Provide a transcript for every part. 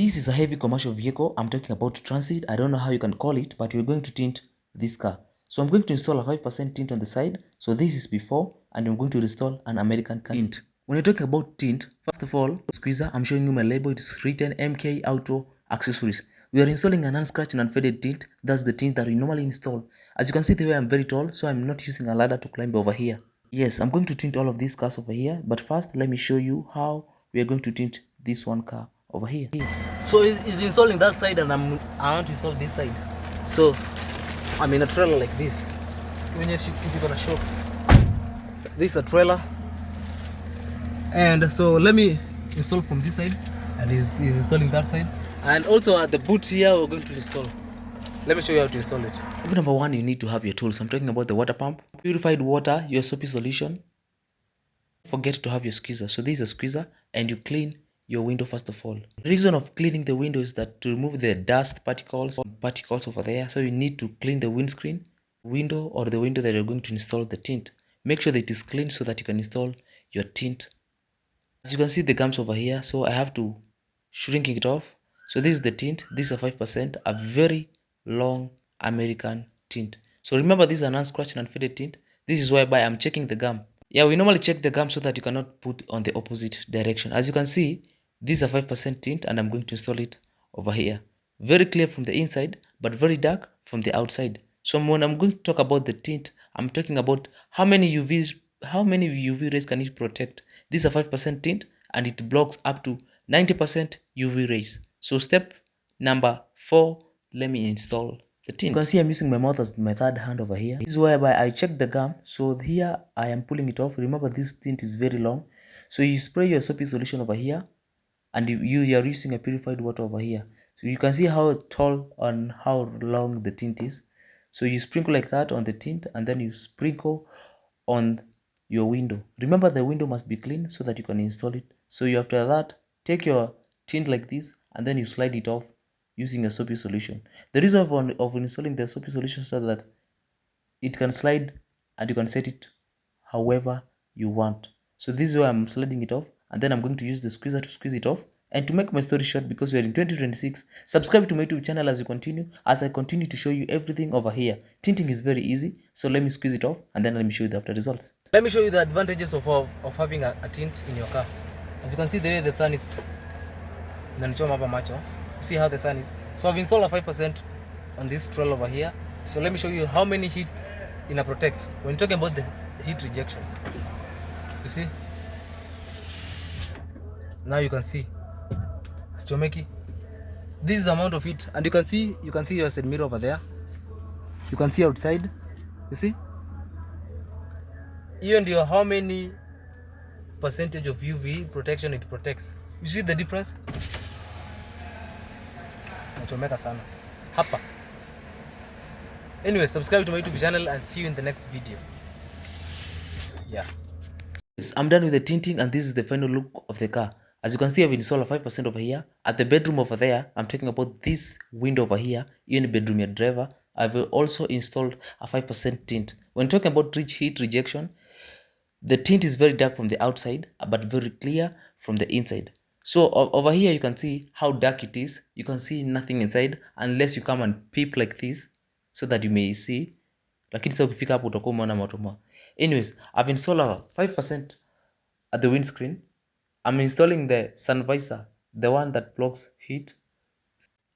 This is a heavy commercial vehicle. I'm talking about transit. I don't know how you can call it, but we're going to tint this car. So I'm going to install a 5% tint on the side. So this is before, and I'm going to install an American tint. When you're talking about tint, first of all, squeezer, I'm showing you my label. It's written MK Auto Accessories. We are installing an unscratched and unfaded tint. That's the tint that we normally install. As you can see, the way I'm very tall, so I'm not using a ladder to climb over here. Yes, I'm going to tint all of these cars over here, but first let me show you how we are going to tint this one car over here. So he's installing that side and I want to install this side. So I'm in a trailer like this. This is a trailer. And so let me install from this side, and he's installing that side. And also at the boot here we're going to install. Let me show you how to install it. Number one, you need to have your tools. I'm talking about the water pump, purified water, your soapy solution. Forget to have your squeezer. So this is a squeezer, and you clean your window first of all. The reason of cleaning the window is that to remove the dust particles over there. So you need to clean the windscreen, window, or the window that you're going to install the tint. Make sure that it is clean so that you can install your tint. As you can see the gums over here, so I have to shrink it off. So this is the tint. This is a 5%, a very long American tint. So remember, this is an unscratched and unfaded tint. This is whereby I'm checking the gum. Yeah, we normally check the gum so that you cannot put on the opposite direction. As you can see, this is a 5% tint, and I'm going to install it over here. Very clear from the inside, but very dark from the outside. So when I'm going to talk about the tint, I'm talking about how many UV rays can it protect. This is a 5% tint, and it blocks up to 90% UV rays. So step number 4, let me install the tint. You can see I'm using my mouth as my third hand over here. This is whereby I check the gum. So here I am pulling it off. Remember, this tint is very long. So you spray your soapy solution over here, and you are using a purified water over here. So you can see how tall and how long the tint is. So you sprinkle like that on the tint, and then you sprinkle on your window. Remember, the window must be clean so that you can install it. So you, after that, take your tint like this, and then you slide it off using a soapy solution. The reason of installing the soapy solution is so that it can slide and you can set it however you want. So this is why I'm sliding it off, and then I'm going to use the squeezer to squeeze it off. And to make my story short, because we are in 2026, subscribe to my YouTube channel as I continue to show you everything over here. Tinting is very easy, so let me squeeze it off, and then let me show you the after results. Let me show you the advantages of having a tint in your car. As you can see, the way the sun is inanichoma hapa macho. You see how the sun is. So I've installed a 5% on this trailer over here. So let me show you how many heat in a protect. When talking about the heat rejection, you see, now you can see Stomeki. This is the amount of heat, and you can see your side mirror over there. You can see outside. You see, even ndio how many percentage of UV protection it protects. You see the difference? Nachomeka sana hapa. Anyway, subscribe to my YouTube channel and see you in the next video. Yeah. Yes, I'm done with the tinting, and this is the final look of the car. As you can see, I've installed a 5% over here. At the bedroom over there, I'm talking about this window over here, in the bedroom your driver. I've also installed a 5% tint. When talking about heat rejection, the tint is very dark from the outside, but very clear from the inside. So over here, you can see how dark it is. You can see nothing inside unless you come and peep like this so that you may see. Lakini sasa ukifika hapo utakuwa umeona moto. Anyways, I've installed a 5% at the windscreen. I'm installing the sun visor, the one that blocks heat.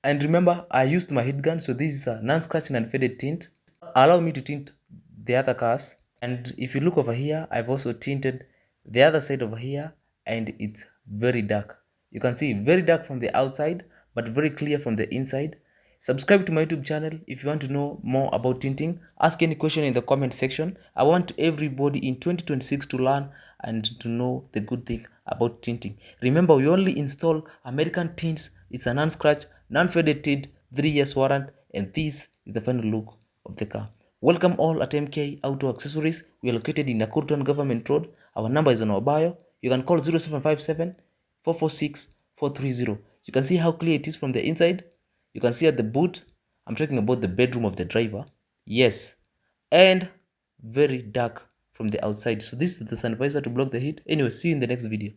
And remember, I used my heat gun, so this is a non-scratch and unfaded tint. Allow me to tint the other cars. And if you look over here, I've also tinted the other side over here, and it's very dark. You can see very dark from the outside, but very clear from the inside. Subscribe to my YouTube channel if you want to know more about tinting. Ask any question in the comment section. I want everybody in 2026 to learn and to know the good thing about tinting. Remember, we only install American tints. It's an unscratched, non-faded tint, 3 years warrant, and this is the final look of the car. Welcome all at MK Auto Accessories. We are located in Nakurton Government Road. Our number is on our bio. You can call 0757 446 430. You can see how clear it is from the inside. You can see at the boot, I'm talking about the bedroom of the driver. Yes. And very dark from the outside. So this is the sun visor to block the heat. Anyway, see you in the next video.